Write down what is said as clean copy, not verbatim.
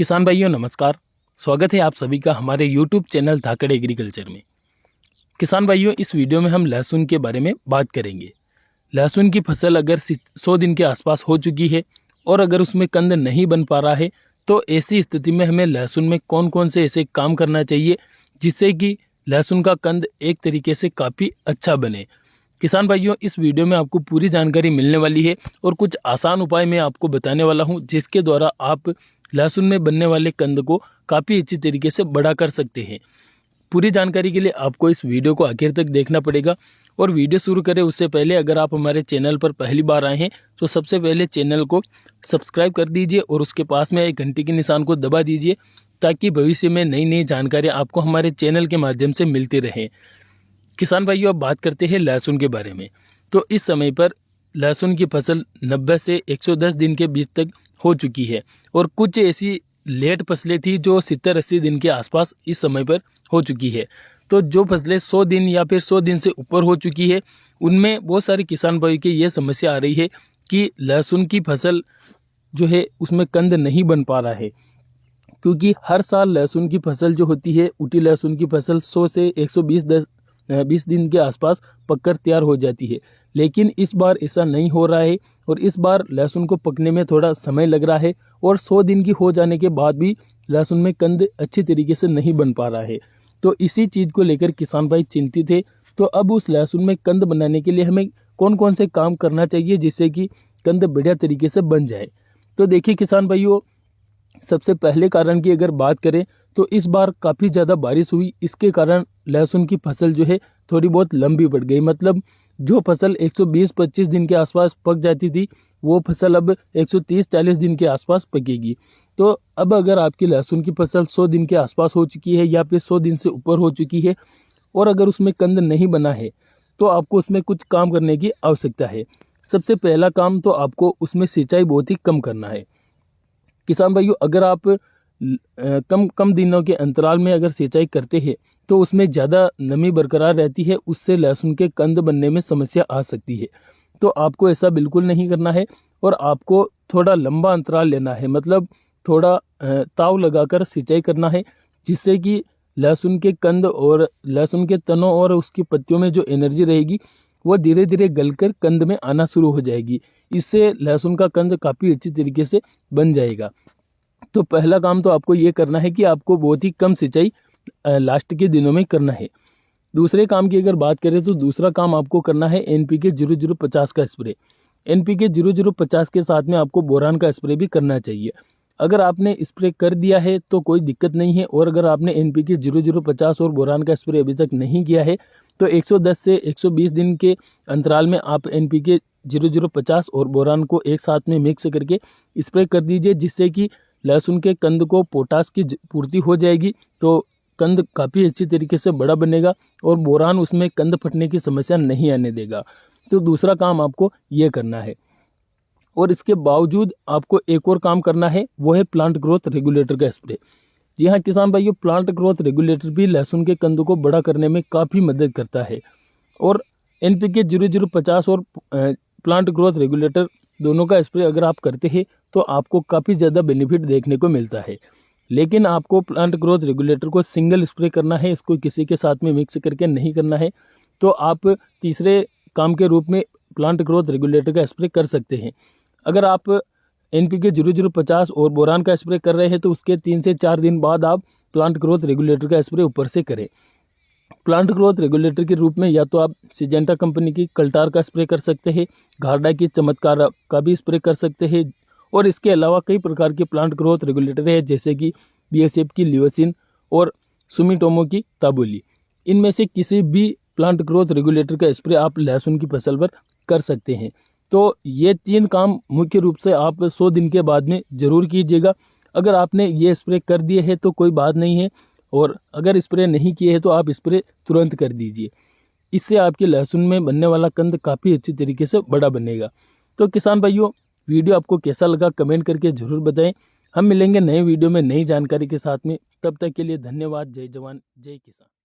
किसान भाइयों नमस्कार। स्वागत है आप सभी का हमारे YouTube चैनल धाकड़ एग्रीकल्चर में। किसान भाइयों, इस वीडियो में हम लहसुन के बारे में बात करेंगे। लहसुन की फसल अगर 100 दिन के आसपास हो चुकी है और अगर उसमें कंद नहीं बन पा रहा है तो ऐसी स्थिति में हमें लहसुन में कौन कौन से ऐसे काम करना चाहिए जिससे कि लहसुन का कंद एक तरीके से काफ़ी अच्छा बने। किसान भाइयों, इस वीडियो में आपको पूरी जानकारी मिलने वाली है और कुछ आसान उपाय मैं आपको बताने वाला हूं जिसके द्वारा आप लहसुन में बनने वाले कंद को काफ़ी अच्छी तरीके से बड़ा कर सकते हैं। पूरी जानकारी के लिए आपको इस वीडियो को आखिर तक देखना पड़ेगा। और वीडियो शुरू करें उससे पहले अगर आप हमारे चैनल पर पहली बार आए हैं तो सबसे पहले चैनल को सब्सक्राइब कर दीजिए और उसके पास में एक घंटी के निशान को दबा दीजिए ताकि भविष्य में नई नई जानकारी आपको हमारे चैनल के माध्यम से मिलती रहे। किसान भाइयों, अब बात करते हैं लहसुन के बारे में। तो इस समय पर लहसुन की फसल 90 से 110 दिन के बीच तक हो चुकी है और कुछ ऐसी लेट फसलें थी जो 70-80 दिन के आसपास इस समय पर हो चुकी है। तो जो फसलें 100 दिन या फिर 100 दिन से ऊपर हो चुकी है उनमें बहुत सारे किसान भाई की ये समस्या आ रही है कि लहसुन की फसल जो है उसमें कंद नहीं बन पा रहा है, क्योंकि हर साल लहसुन की फसल जो होती है उटी लहसुन की फसल 100 से 120 दिन के आसपास पककर तैयार हो जाती है। लेकिन इस बार ऐसा नहीं हो रहा है और इस बार लहसुन को पकने में थोड़ा समय लग रहा है और 100 दिन की हो जाने के बाद भी लहसुन में कंद अच्छी तरीके से नहीं बन पा रहा है। तो इसी चीज़ को लेकर किसान भाई चिंतित है। तो अब उस लहसुन में कंद बनाने के लिए हमें कौन कौन से काम करना चाहिए जिससे कि कंद बढ़िया तरीके से बन जाए। तो देखिए किसान भाइयों, सबसे पहले कारण की अगर बात करें तो इस बार काफ़ी ज़्यादा बारिश हुई, इसके कारण लहसुन की फसल जो है थोड़ी बहुत लंबी पड़ गई। मतलब जो फसल 120-25 दिन के आसपास पक जाती थी वो फसल अब 130-40 दिन के आसपास पकेगी। तो अब अगर आपकी लहसुन की फसल 100 दिन के आसपास हो चुकी है या फिर 100 दिन से ऊपर हो चुकी है और अगर उसमें कंद नहीं बना है तो आपको उसमें कुछ काम करने की आवश्यकता है। सबसे पहला काम तो आपको उसमें सिंचाई बहुत ही कम करना है। किसान भाइयों, अगर आप कम कम दिनों के अंतराल में अगर सिंचाई करते हैं तो उसमें ज़्यादा नमी बरकरार रहती है, उससे लहसुन के कंद बनने में समस्या आ सकती है। तो आपको ऐसा बिल्कुल नहीं करना है और आपको थोड़ा लंबा अंतराल लेना है। मतलब थोड़ा ताव लगाकर सिंचाई करना है जिससे कि लहसुन के कंद और लहसुन के तनों और उसकी पत्तियों में जो एनर्जी रहेगी वो धीरे धीरे गलकर कंद में आना शुरू हो जाएगी। इससे लहसुन का कंद काफ़ी अच्छी तरीके से बन जाएगा। तो पहला काम तो आपको ये करना है कि आपको बहुत ही कम सिंचाई लास्ट के दिनों में करना है। दूसरे काम की अगर बात करें तो दूसरा काम आपको करना है NPK 0050 का स्प्रे। NPK 0050 के साथ में आपको बोरान का स्प्रे भी करना चाहिए। अगर आपने स्प्रे कर दिया है तो कोई दिक्कत नहीं है, और अगर आपने NPK 0050 और बोरान का स्प्रे अभी तक नहीं किया है तो 110 से 120 दिन के अंतराल में आप NPK 0050 और बोरान को एक साथ में मिक्स करके स्प्रे कर दीजिए, जिससे कि लहसुन के कंद को पोटास की पूर्ति हो जाएगी। तो कंद काफ़ी अच्छी तरीके से बड़ा बनेगा और बोरान उसमें कंद फटने की समस्या नहीं आने देगा। तो दूसरा काम आपको ये करना है। और इसके बावजूद आपको एक और काम करना है, वो है प्लांट ग्रोथ रेगुलेटर का स्प्रे। जी हाँ किसान भाइयों, प्लांट ग्रोथ रेगुलेटर भी लहसुन के कंद को बड़ा करने में काफ़ी मदद करता है। और NPK 0050 और प्लांट ग्रोथ रेगुलेटर दोनों का स्प्रे अगर आप करते हैं तो आपको काफ़ी ज़्यादा बेनिफिट देखने को मिलता है। लेकिन आपको प्लांट ग्रोथ रेगुलेटर को सिंगल स्प्रे करना है, इसको किसी के साथ में मिक्स करके नहीं करना है। तो आप तीसरे काम के रूप में प्लांट ग्रोथ रेगुलेटर का स्प्रे कर सकते हैं। अगर आप NPK 0050 और बोरान का स्प्रे कर रहे हैं तो उसके 3 से 4 दिन बाद आप प्लांट ग्रोथ रेगुलेटर का स्प्रे ऊपर से करें। प्लांट ग्रोथ रेगुलेटर के रूप में या तो आप सिजेंटा कंपनी की कल्टार का स्प्रे कर सकते हैं, घारडा की चमत्कार का भी स्प्रे कर सकते हैं, और इसके अलावा कई प्रकार के प्लांट ग्रोथ रेगुलेटर है जैसे कि BSF की लियोसिन और सुमिटोमो की ताबुली। इनमें से किसी भी प्लांट ग्रोथ रेगुलेटर का स्प्रे आप लहसुन की फसल पर कर सकते हैं। तो ये 3 काम मुख्य रूप से आप 100 दिन के बाद में ज़रूर कीजिएगा। अगर आपने ये स्प्रे कर दिए है तो कोई बात नहीं है, और अगर स्प्रे नहीं किए हैं तो आप स्प्रे तुरंत कर दीजिए। इससे आपके लहसुन में बनने वाला कंद काफ़ी अच्छी तरीके से बड़ा बनेगा। तो किसान भाइयों, वीडियो आपको कैसा लगा कमेंट करके ज़रूर बताएं। हम मिलेंगे नए वीडियो में नई जानकारी के साथ में। तब तक के लिए धन्यवाद। जय जवान जय किसान।